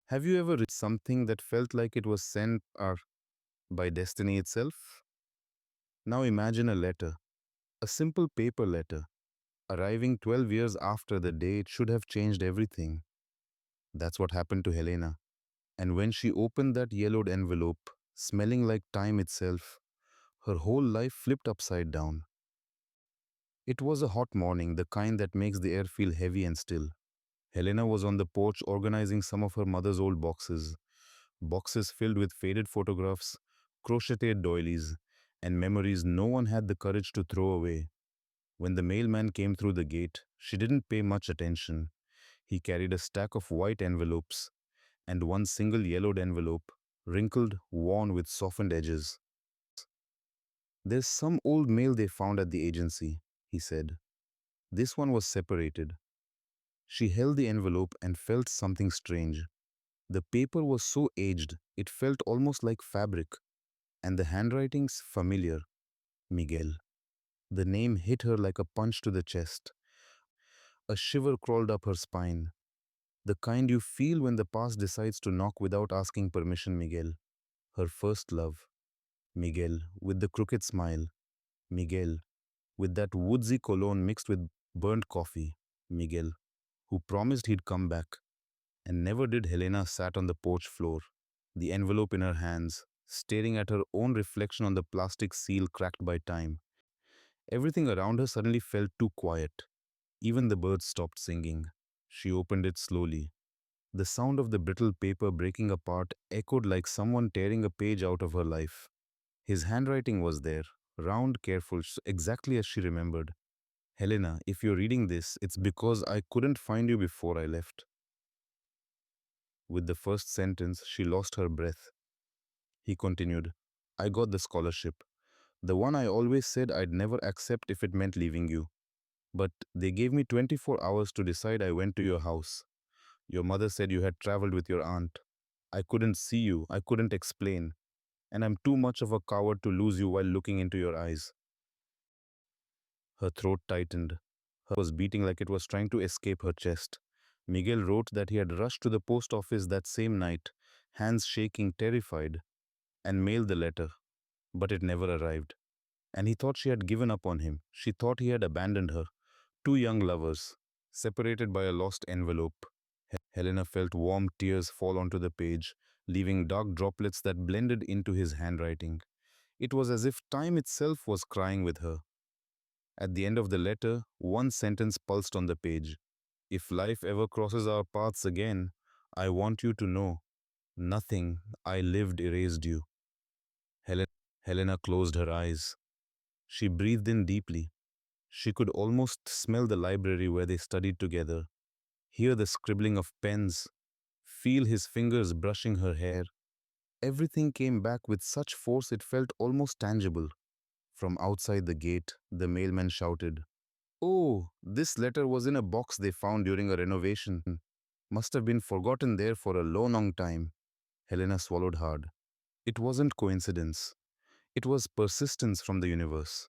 Have you ever read something that felt like it was sent or by destiny itself? Now imagine a letter, a simple paper letter, arriving 12 years after the day it should have changed everything. That's what happened to Helena. And when she opened that yellowed envelope, smelling like time itself, her whole life flipped upside down. It was a hot morning, the kind that makes the air feel heavy and still. Helena was on the porch organizing some of her mother's old boxes. Boxes filled with faded photographs, crocheted doilies, and memories no one had the courage to throw away. When the mailman came through the gate, she didn't pay much attention. He carried a stack of white envelopes and one single yellowed envelope, wrinkled, worn with softened edges. "There's some old mail they found at the agency," he said. This one was separated. She held the envelope and felt something strange. The paper was so aged, it felt almost like fabric, and the handwriting's familiar. Miguel. The name hit her like a punch to the chest. A shiver crawled up her spine. The kind you feel when the past decides to knock without asking permission. Miguel. Her first love. Miguel, with the crooked smile. Miguel, with that woodsy cologne mixed with burnt coffee. Miguel, who promised he'd come back. And never did. Helena sat on the porch floor, the envelope in her hands, staring at her own reflection on the plastic seal cracked by time. Everything around her suddenly felt too quiet. Even the birds stopped singing. She opened it slowly. The sound of the brittle paper breaking apart echoed like someone tearing a page out of her life. His handwriting was there, round, careful, exactly as she remembered. "Helena, if you're reading this, it's because I couldn't find you before I left." With the first sentence, she lost her breath. He continued, "I got the scholarship. The one I always said I'd never accept if it meant leaving you. But they gave me 24 hours to decide. I went to your house. Your mother said you had traveled with your aunt. I couldn't see you, I couldn't explain. And I'm too much of a coward to lose you while looking into your eyes." Her throat tightened. Her heart was beating like it was trying to escape her chest. Miguel wrote that he had rushed to the post office that same night, hands shaking, terrified, and mailed the letter. But it never arrived. And he thought she had given up on him. She thought he had abandoned her. Two young lovers, separated by a lost envelope. Helena felt warm tears fall onto the page, leaving dark droplets that blended into his handwriting. It was as if time itself was crying with her. At the end of the letter, one sentence pulsed on the page. "If life ever crosses our paths again, I want you to know, nothing I lived erased you." Helen- Helena closed her eyes. She breathed in deeply. She could almost smell the library where they studied together, hear the scribbling of pens, feel his fingers brushing her hair. Everything came back with such force it felt almost tangible. From outside the gate, the mailman shouted, "Oh, this letter was in a box they found during a renovation. Must have been forgotten there for a long time." Helena swallowed hard. It wasn't coincidence. It was persistence from the universe.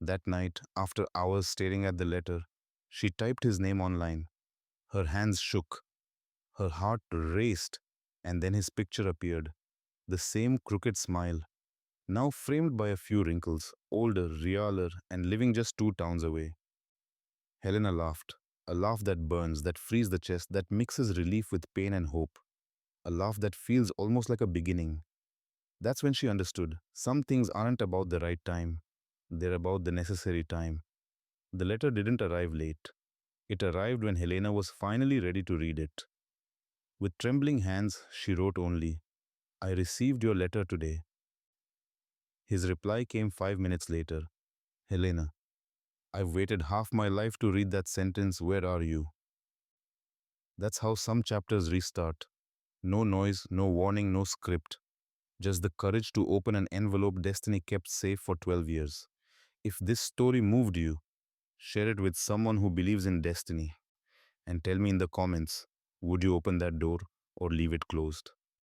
That night, after hours staring at the letter, she typed his name online. Her hands shook. Her heart raced, and then his picture appeared. The same crooked smile, now framed by a few wrinkles, older, realer, and living just 2 towns away. Helena laughed, a laugh that burns, that frees the chest, that mixes relief with pain and hope, a laugh that feels almost like a beginning. That's when she understood, some things aren't about the right time, they're about the necessary time. The letter didn't arrive late. It arrived when Helena was finally ready to read it. With trembling hands, she wrote only, "I received your letter today." His reply came 5 minutes later. "Helena, I've waited half my life to read that sentence. Where are you?" That's how some chapters restart. No noise, no warning, no script. Just the courage to open an envelope destiny kept safe for 12 years. If this story moved you, share it with someone who believes in destiny. And tell me in the comments, would you open that door or leave it closed?